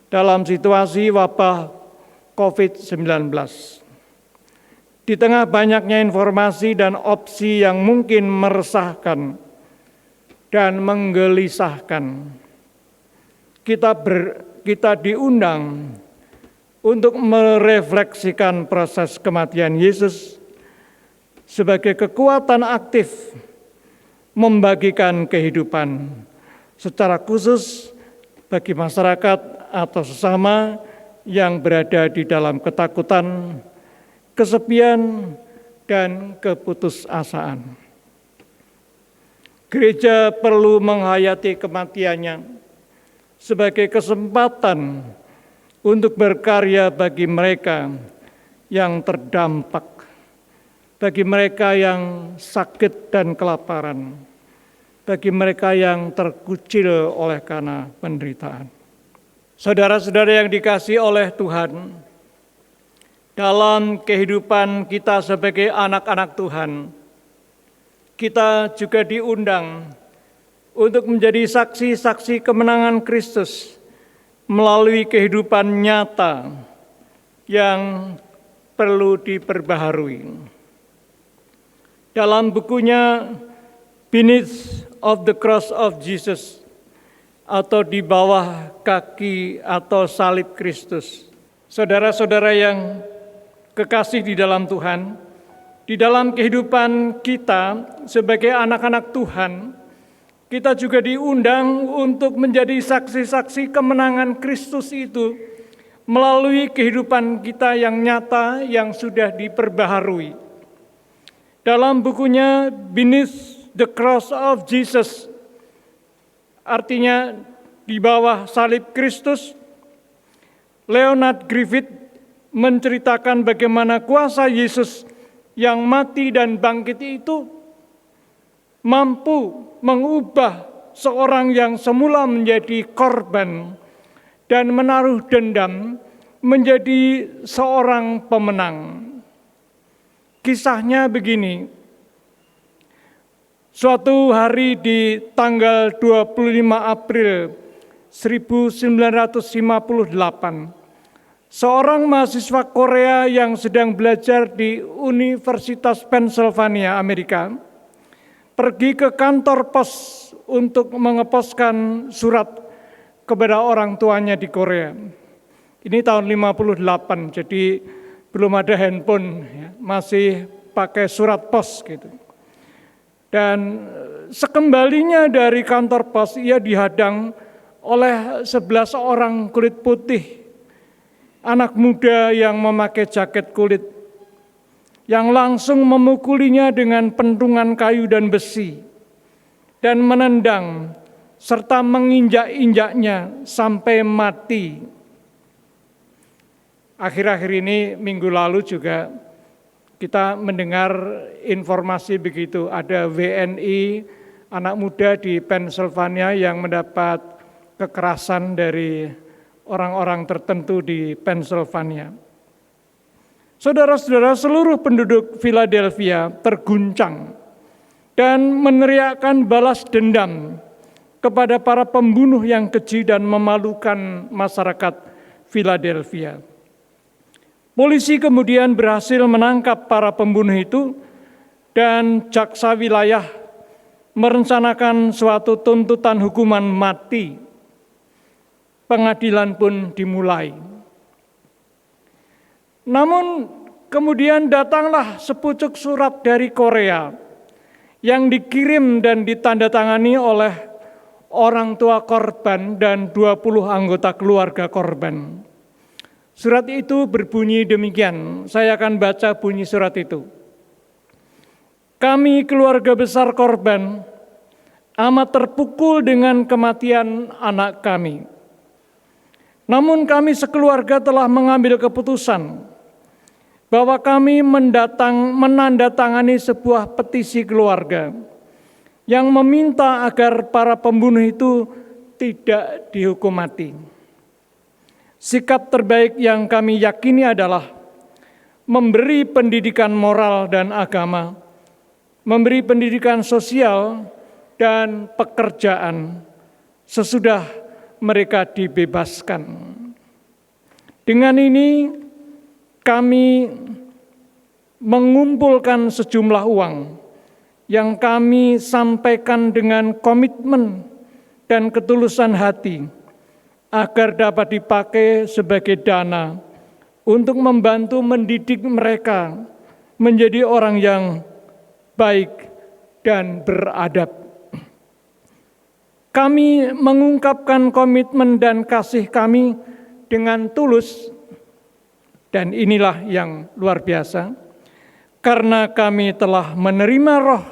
dalam situasi wabah COVID-19. Di tengah banyaknya informasi dan opsi yang mungkin meresahkan dan menggelisahkan, kita diundang untuk merefleksikan proses kematian Yesus sebagai kekuatan aktif membagikan kehidupan secara khusus bagi masyarakat atau sesama yang berada di dalam ketakutan, kesepian, dan keputusasaan. Gereja perlu menghayati kematiannya sebagai kesempatan untuk berkarya bagi mereka yang terdampak, bagi mereka yang sakit dan kelaparan, bagi mereka yang terkucil oleh karena penderitaan. Saudara-saudara yang dikasihi oleh Tuhan, dalam kehidupan kita sebagai anak-anak Tuhan, kita juga diundang untuk menjadi saksi-saksi kemenangan Kristus melalui kehidupan nyata yang perlu diperbaharui. Dalam bukunya Beneath of the Cross of Jesus, atau di bawah kaki atau salib Kristus, saudara-saudara yang kekasih di dalam Tuhan, di dalam kehidupan kita sebagai anak-anak Tuhan, kita juga diundang untuk menjadi saksi-saksi kemenangan Kristus itu melalui kehidupan kita yang nyata yang sudah diperbaharui. Dalam bukunya Beneath the Cross of Jesus, artinya di bawah salib Kristus, Leonard Griffith menceritakan bagaimana kuasa Yesus yang mati dan bangkit itu mampu mengubah seorang yang semula menjadi korban dan menaruh dendam menjadi seorang pemenang. Kisahnya begini, suatu hari di tanggal 25 April 1958, seorang mahasiswa Korea yang sedang belajar di Universitas Pennsylvania, Amerika, pergi ke kantor pos untuk mengeposkan surat kepada orang tuanya di Korea. Ini tahun 58, jadi belum ada handphone, ya, masih pakai surat pos gitu. Dan sekembalinya dari kantor pos, ia dihadang oleh 11 orang kulit putih, anak muda yang memakai jaket kulit, yang langsung memukulinya dengan pentungan kayu dan besi, dan menendang serta menginjak-injaknya sampai mati. Akhir-akhir ini, minggu lalu juga kita mendengar informasi begitu, ada WNI, anak muda di Pennsylvania yang mendapat kekerasan dari orang-orang tertentu di Pennsylvania. Saudara-saudara, seluruh penduduk Philadelphia terguncang dan meneriakkan balas dendam kepada para pembunuh yang keji dan memalukan masyarakat Philadelphia. Polisi kemudian berhasil menangkap para pembunuh itu dan jaksa wilayah merencanakan suatu tuntutan hukuman mati. Pengadilan pun dimulai. Namun kemudian datanglah sepucuk surat dari Korea yang dikirim dan ditandatangani oleh orang tua korban dan 20 anggota keluarga korban. Surat itu berbunyi demikian, saya akan baca bunyi surat itu. Kami keluarga besar korban amat terpukul dengan kematian anak kami. Namun kami sekeluarga telah mengambil keputusan bahwa kami menandatangani sebuah petisi keluarga yang meminta agar para pembunuh itu tidak dihukum mati. Sikap terbaik yang kami yakini adalah memberi pendidikan moral dan agama, memberi pendidikan sosial dan pekerjaan sesudah mereka dibebaskan. Dengan ini kami mengumpulkan sejumlah uang yang kami sampaikan dengan komitmen dan ketulusan hati agar dapat dipakai sebagai dana untuk membantu mendidik mereka menjadi orang yang baik dan beradab. Kami mengungkapkan komitmen dan kasih kami dengan tulus, dan inilah yang luar biasa, karena kami telah menerima Roh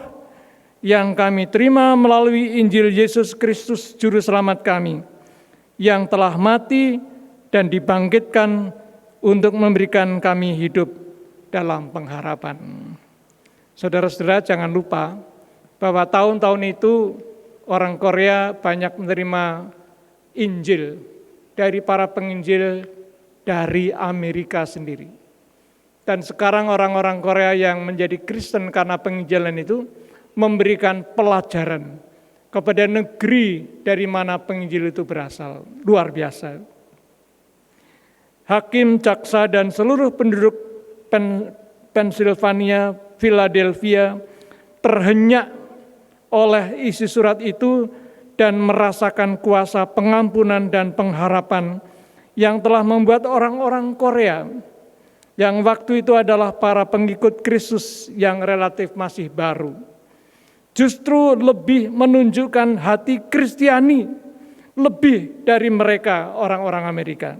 yang kami terima melalui Injil Yesus Kristus Juru Selamat kami, yang telah mati dan dibangkitkan untuk memberikan kami hidup dalam pengharapan. Saudara-saudara, jangan lupa bahwa tahun-tahun itu orang Korea banyak menerima Injil dari para penginjil dari Amerika sendiri. Dan sekarang orang-orang Korea yang menjadi Kristen karena penginjilan itu memberikan pelajaran kepada negeri dari mana penginjil itu berasal. Luar biasa. Hakim, jaksa, dan seluruh penduduk Pennsylvania, Philadelphia terhenyak oleh isi surat itu dan merasakan kuasa pengampunan dan pengharapan yang telah membuat orang-orang Korea yang waktu itu adalah para pengikut Kristus yang relatif masih baru, justru lebih menunjukkan hati Kristiani lebih dari mereka orang-orang Amerika.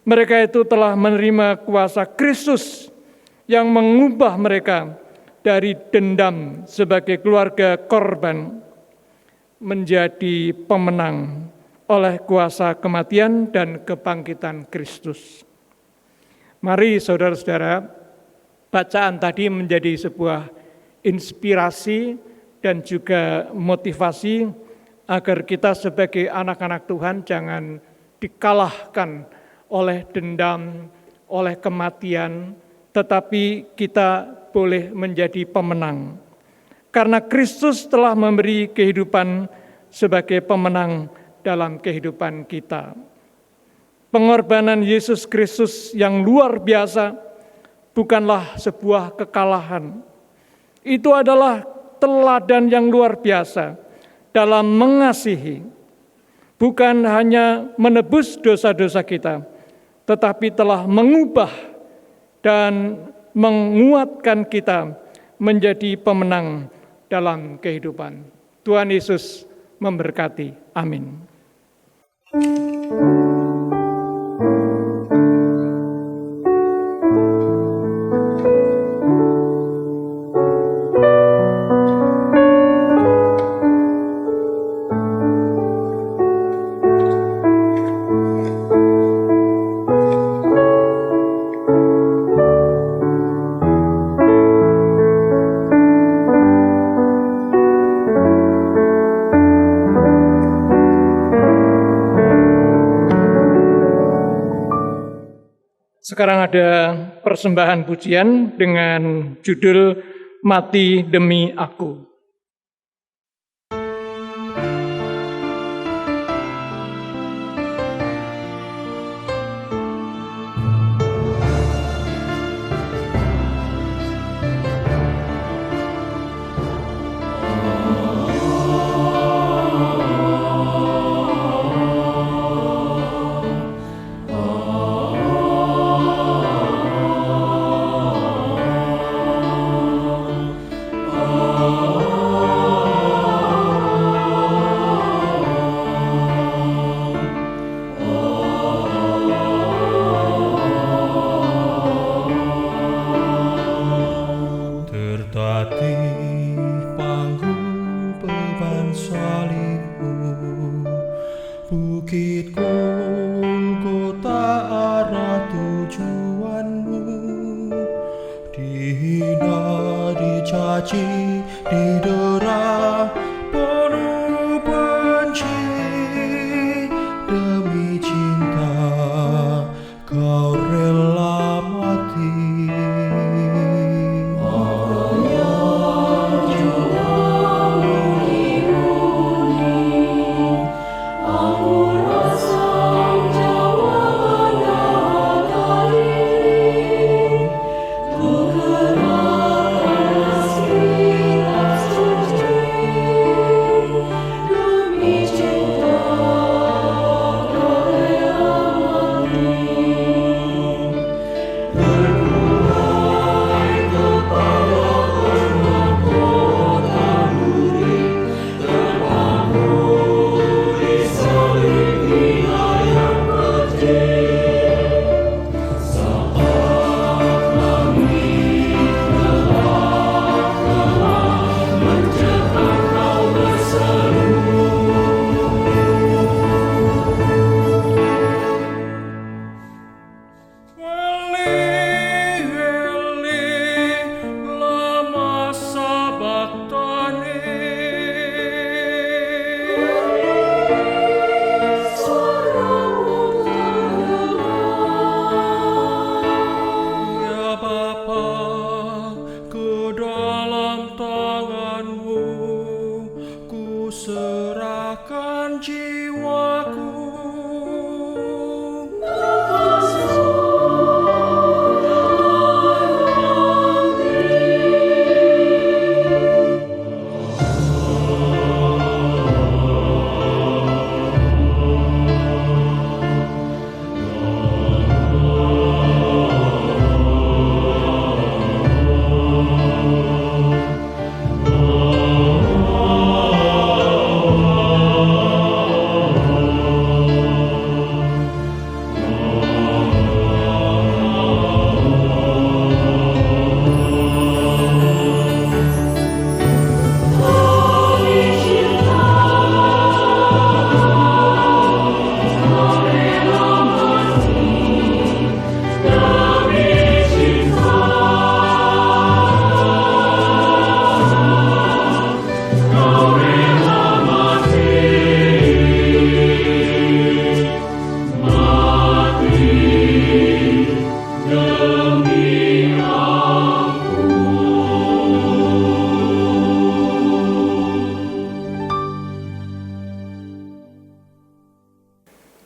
Mereka itu telah menerima kuasa Kristus yang mengubah mereka dari dendam sebagai keluarga korban menjadi pemenang oleh kuasa kematian dan kebangkitan Kristus. Mari saudara-saudara, bacaan tadi menjadi sebuah inspirasi dan juga motivasi agar kita sebagai anak-anak Tuhan jangan dikalahkan oleh dendam, oleh kematian, tetapi kita boleh menjadi pemenang. Karena Kristus telah memberi kehidupan sebagai pemenang dalam kehidupan kita. Pengorbanan Yesus Kristus yang luar biasa bukanlah sebuah kekalahan. Itu adalah teladan yang luar biasa dalam mengasihi. Bukan hanya menebus dosa-dosa kita, tetapi telah mengubah dan menguatkan kita menjadi pemenang dalam kehidupan. Tuhan Yesus memberkati. Amin. Sekarang ada persembahan pujian dengan judul mati demi aku.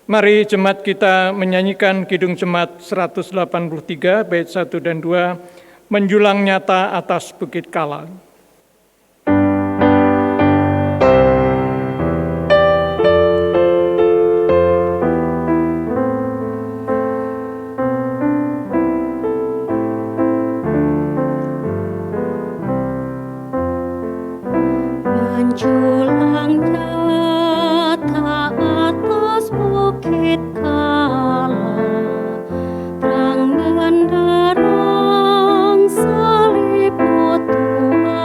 Mari jemaat kita menyanyikan Kidung Jemaat 183 bait 1 dan 2, menjulang nyata atas Bukit Kala. Menjulang nyata atas Bukit Kala, terang benderang salib Tuhan.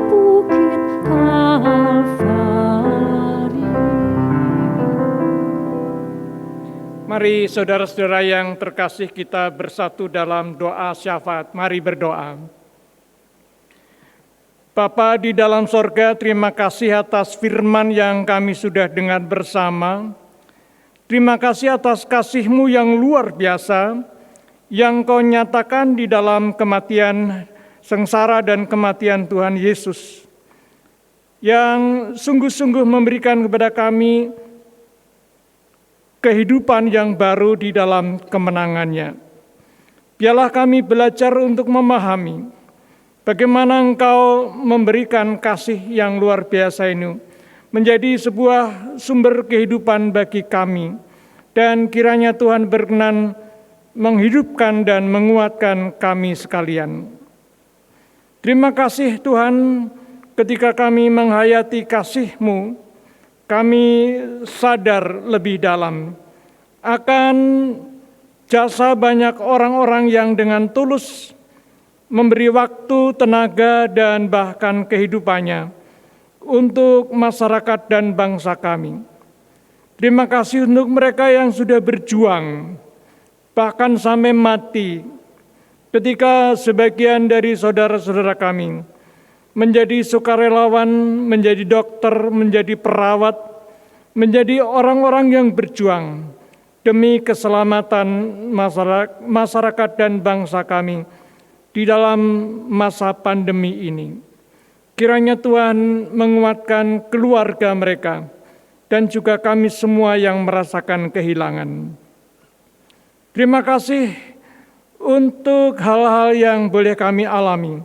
bukit Kalvari. Mari saudara-saudara yang terkasih, kita bersatu dalam doa syafaat. Mari berdoa. Bapa di dalam sorga, terima kasih atas firman yang kami sudah dengar bersama. Terima kasih atas kasih-Mu yang luar biasa, yang Kau nyatakan di dalam kematian sengsara dan kematian Tuhan Yesus, yang sungguh-sungguh memberikan kepada kami kehidupan yang baru di dalam kemenangannya. Biarlah kami belajar untuk memahami bagaimana Engkau memberikan kasih yang luar biasa ini menjadi sebuah sumber kehidupan bagi kami. Dan kiranya Tuhan berkenan menghidupkan dan menguatkan kami sekalian. Terima kasih Tuhan, ketika kami menghayati kasih-Mu, kami sadar lebih dalam akan jasa banyak orang-orang yang dengan tulus memberi waktu, tenaga, dan bahkan kehidupannya untuk masyarakat dan bangsa kami. Terima kasih untuk mereka yang sudah berjuang, bahkan sampai mati, ketika sebagian dari saudara-saudara kami menjadi sukarelawan, menjadi dokter, menjadi perawat, menjadi orang-orang yang berjuang demi keselamatan masyarakat dan bangsa kami di dalam masa pandemi ini. Kiranya Tuhan menguatkan keluarga mereka dan juga kami semua yang merasakan kehilangan. Terima kasih untuk hal-hal yang boleh kami alami.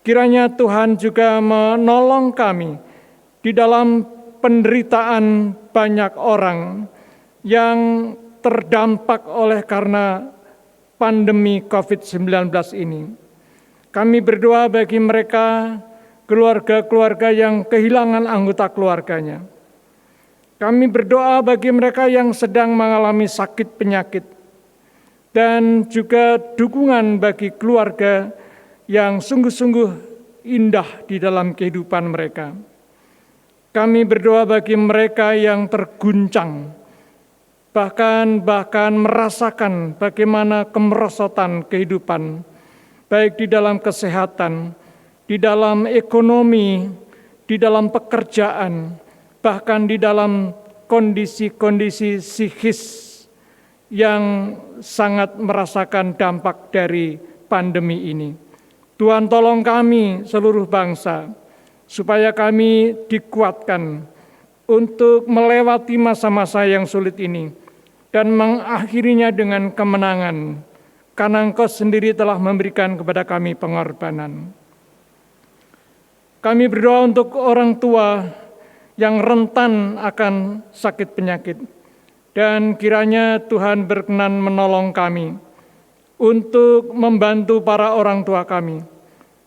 Kiranya Tuhan juga menolong kami di dalam penderitaan banyak orang yang terdampak oleh karena pandemi COVID-19 ini. Kami berdoa bagi mereka, keluarga-keluarga yang kehilangan anggota keluarganya. Kami berdoa bagi mereka yang sedang mengalami sakit penyakit, dan juga dukungan bagi keluarga yang sungguh-sungguh indah di dalam kehidupan mereka. Kami berdoa bagi mereka yang terguncang, bahkan merasakan bagaimana kemerosotan kehidupan, baik di dalam kesehatan, di dalam ekonomi, di dalam pekerjaan, bahkan di dalam kondisi-kondisi psikis yang sangat merasakan dampak dari pandemi ini. Tuhan tolong kami seluruh bangsa, supaya kami dikuatkan untuk melewati masa-masa yang sulit ini dan mengakhirinya dengan kemenangan, karena Engkau sendiri telah memberikan kepada kami pengorbanan. Kami berdoa untuk orang tua yang rentan akan sakit penyakit, dan kiranya Tuhan berkenan menolong kami untuk membantu para orang tua kami,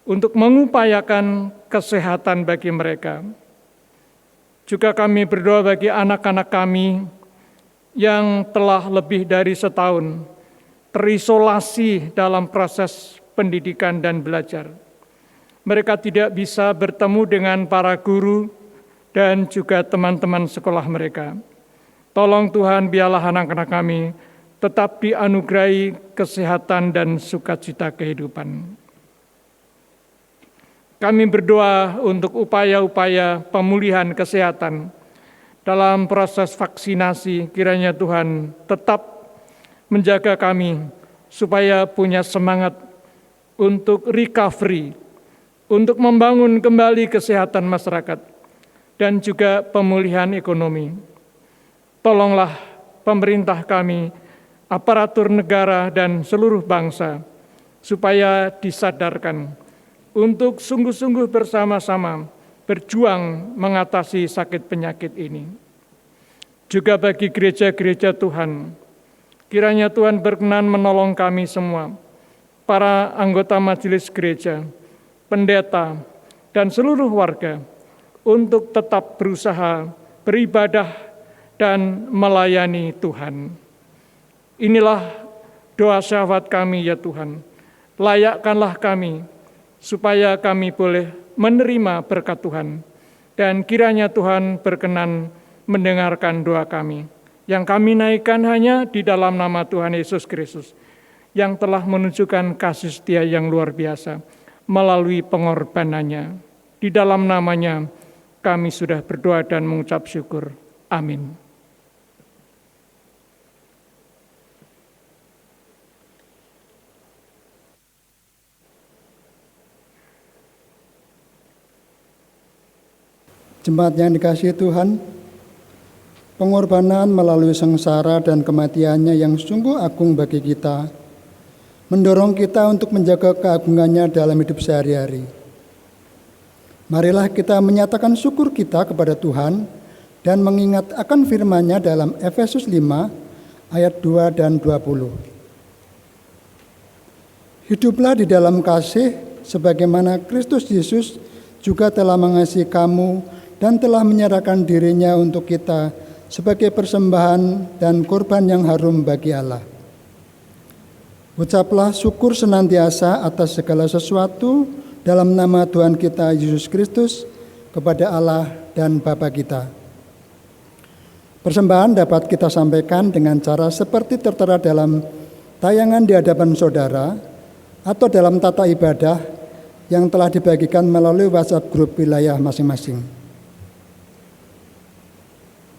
untuk mengupayakan kesehatan bagi mereka. Juga kami berdoa bagi anak-anak kami yang telah lebih dari setahun terisolasi dalam proses pendidikan dan belajar. Mereka tidak bisa bertemu dengan para guru dan juga teman-teman sekolah mereka. Tolong Tuhan, biarlah anak-anak kami tetap dianugerahi kesehatan dan sukacita kehidupan. Kami berdoa untuk upaya-upaya pemulihan kesehatan dalam proses vaksinasi. Kiranya Tuhan tetap menjaga kami supaya punya semangat untuk recovery, untuk membangun kembali kesehatan masyarakat dan juga pemulihan ekonomi. Tolonglah pemerintah kami, aparatur negara dan seluruh bangsa supaya disadarkan untuk sungguh-sungguh bersama-sama berjuang mengatasi sakit penyakit ini. Juga bagi gereja-gereja Tuhan, kiranya Tuhan berkenan menolong kami semua, para anggota majelis gereja, pendeta, dan seluruh warga, untuk tetap berusaha beribadah dan melayani Tuhan. Inilah doa syafaat kami ya Tuhan. Layakkanlah kami supaya kami boleh menerima berkat Tuhan. Dan kiranya Tuhan berkenan mendengarkan doa kami, yang kami naikkan hanya di dalam nama Tuhan Yesus Kristus, yang telah menunjukkan kasih setia yang luar biasa melalui pengorbanannya. Di dalam namanya kami sudah berdoa dan mengucap syukur. Amin. Jemaat yang dikasihi Tuhan, pengorbanan melalui sengsara dan kematiannya yang sungguh agung bagi kita, mendorong kita untuk menjaga keagungannya dalam hidup sehari-hari. Marilah kita menyatakan syukur kita kepada Tuhan dan mengingat akan firman-Nya dalam Efesus 5 ayat 2 dan 20. Hiduplah di dalam kasih sebagaimana Kristus Yesus juga telah mengasihi kamu dan telah menyerahkan dirinya untuk kita sebagai persembahan dan korban yang harum bagi Allah. Ucaplah syukur senantiasa atas segala sesuatu dalam nama Tuhan kita Yesus Kristus kepada Allah dan Bapa kita. Persembahan dapat kita sampaikan dengan cara seperti tertera dalam tayangan di hadapan saudara atau dalam tata ibadah yang telah dibagikan melalui WhatsApp grup wilayah masing-masing.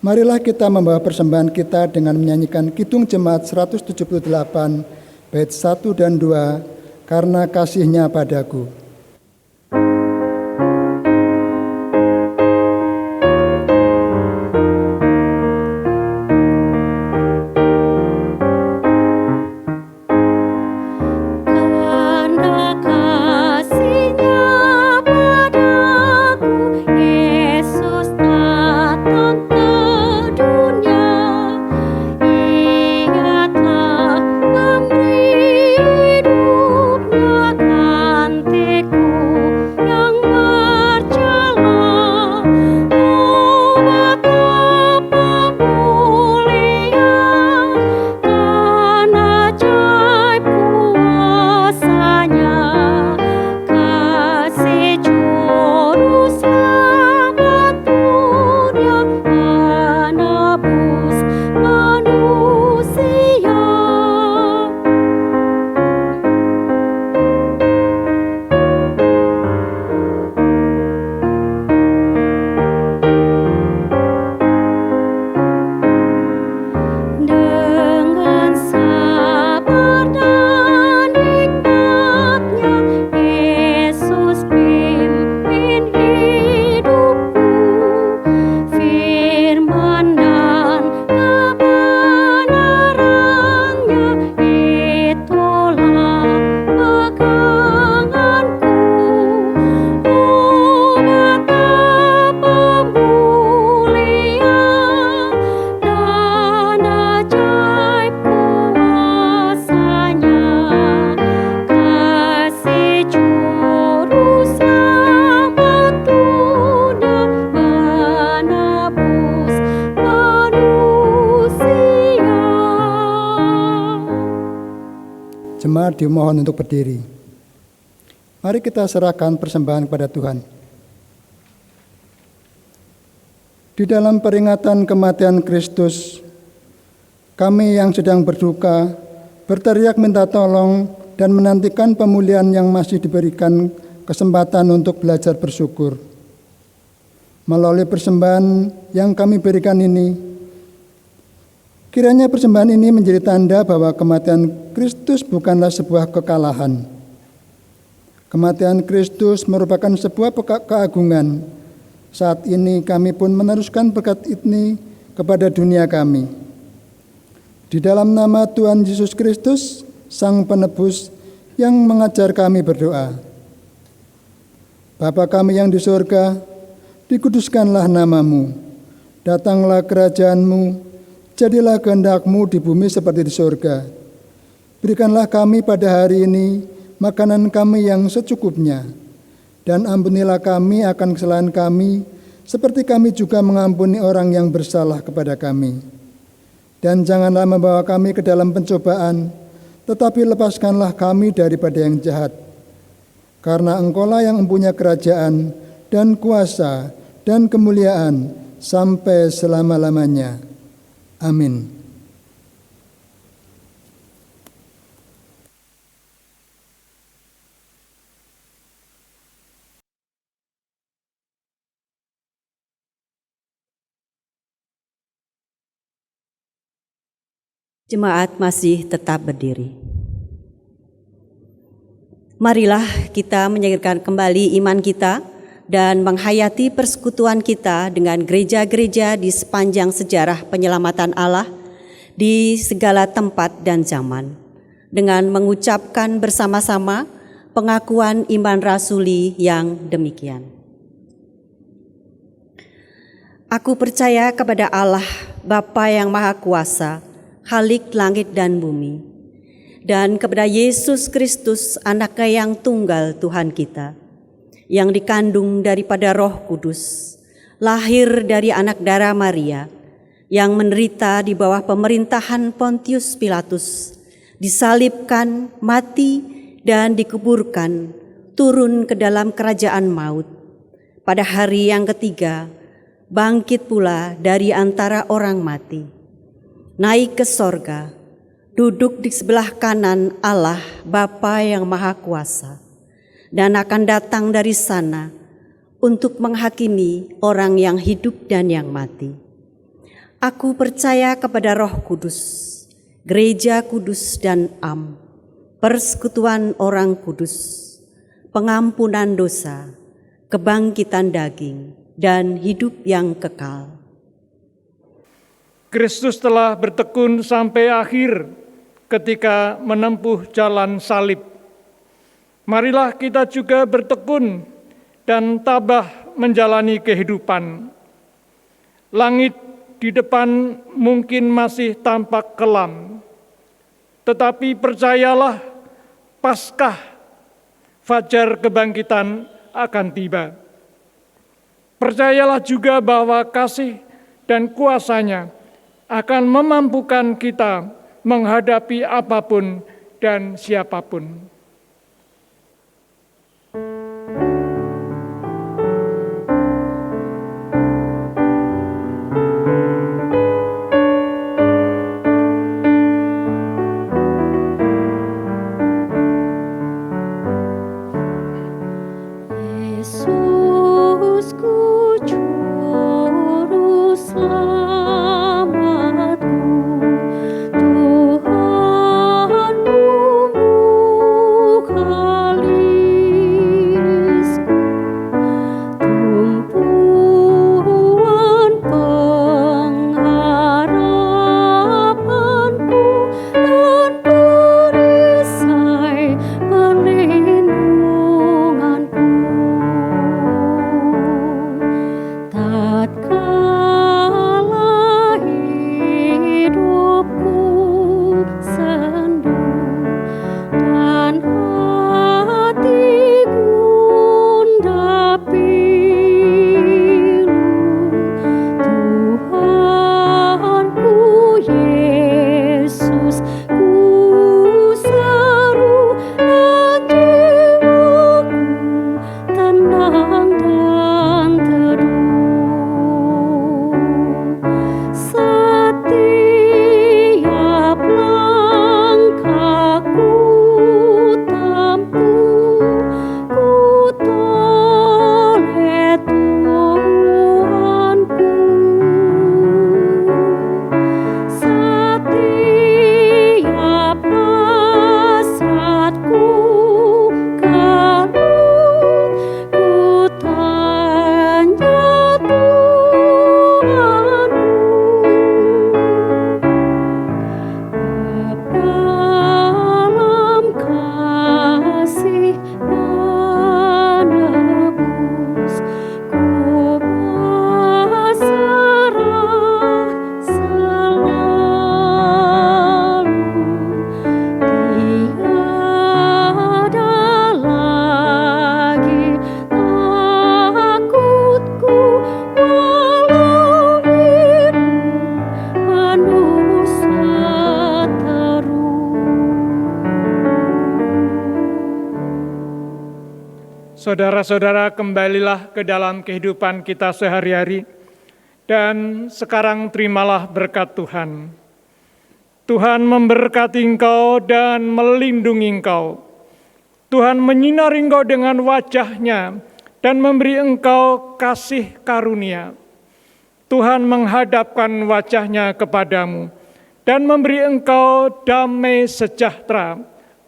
Marilah kita membawa persembahan kita dengan menyanyikan Kidung Jemaat 178 bait 1 dan 2, Karena Kasih-Nya Padaku. Jemaat dimohon untuk berdiri. Mari kita serahkan persembahan kepada Tuhan. Di dalam peringatan kematian Kristus, kami yang sedang berduka berteriak minta tolong dan menantikan pemulihan yang masih diberikan kesempatan untuk belajar bersyukur. Melalui persembahan yang kami berikan ini, kiranya persembahan ini menjadi tanda bahwa kematian Kristus bukanlah sebuah kekalahan. Kematian Kristus merupakan sebuah keagungan. Saat ini kami pun meneruskan berkat ini kepada dunia kami. Di dalam nama Tuhan Yesus Kristus, Sang Penebus yang mengajar kami berdoa. Bapa kami yang di surga, dikuduskanlah namamu. Datanglah kerajaan-Mu. Jadilah kehendak-Mu di bumi seperti di surga. Berikanlah kami pada hari ini makanan kami yang secukupnya. Dan ampunilah kami akan kesalahan kami, seperti kami juga mengampuni orang yang bersalah kepada kami. Dan janganlah membawa kami ke dalam pencobaan, tetapi lepaskanlah kami daripada yang jahat. karena Engkaulah yang mempunyai kerajaan dan kuasa dan kemuliaan sampai selama-lamanya. Amin. Jemaat masih tetap berdiri. Marilah kita menyegerakan kembali iman kita dan menghayati persekutuan kita dengan gereja-gereja di sepanjang sejarah penyelamatan Allah di segala tempat dan zaman, dengan mengucapkan bersama-sama pengakuan iman rasuli yang demikian. Aku percaya kepada Allah, Bapa yang Maha Kuasa, Khalik langit dan bumi, dan kepada Yesus Kristus, Anaknya yang tunggal Tuhan kita, yang dikandung daripada Roh Kudus, lahir dari anak darah Maria, yang menderita di bawah pemerintahan Pontius Pilatus, disalibkan, mati, dan dikuburkan, turun ke dalam kerajaan maut. Pada hari yang ketiga, bangkit pula dari antara orang mati, naik ke sorga, duduk di sebelah kanan Allah Bapa yang Maha Kuasa, dan akan datang dari sana untuk menghakimi orang yang hidup dan yang mati. Aku percaya kepada Roh Kudus, Gereja Kudus dan Am, persekutuan orang kudus, pengampunan dosa, kebangkitan daging, dan hidup yang kekal. Kristus telah bertekun sampai akhir ketika menempuh jalan salib. Marilah kita juga bertekun dan tabah menjalani kehidupan. Langit di depan mungkin masih tampak kelam, tetapi percayalah, Paskah fajar kebangkitan akan tiba. Percayalah juga bahwa kasih dan kuasa-Nya akan memampukan kita menghadapi apapun dan siapapun. Yesusku juru selamatku, Tuhanmu Saudara-saudara, kembalilah ke dalam kehidupan kita sehari-hari, dan sekarang terimalah berkat Tuhan. Tuhan memberkati engkau dan melindungi engkau. Tuhan menyinari engkau dengan wajah-Nya dan memberi engkau kasih karunia. Tuhan menghadapkan wajah-Nya kepadamu dan memberi engkau damai sejahtera.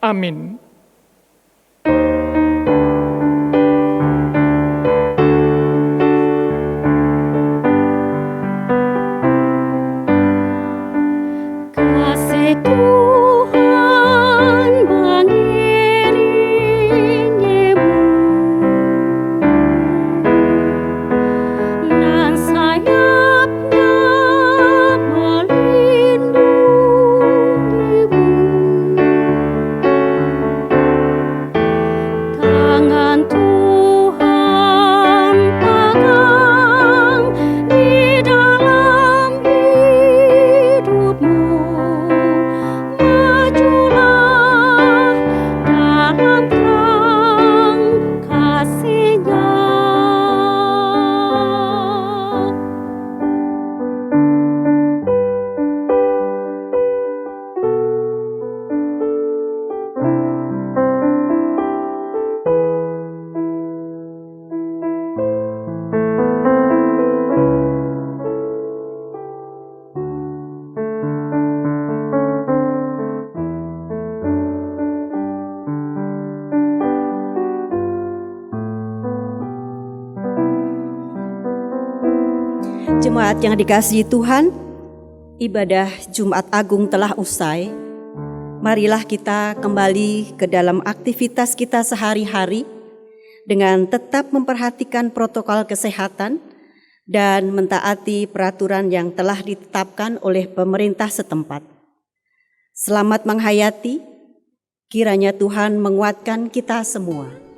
Amin. Jemaat yang dikasihi Tuhan, ibadah Jumat Agung telah usai. Marilah kita kembali ke dalam aktivitas kita sehari-hari dengan tetap memperhatikan protokol kesehatan dan mentaati peraturan yang telah ditetapkan oleh pemerintah setempat. Selamat menghayati, kiranya Tuhan menguatkan kita semua.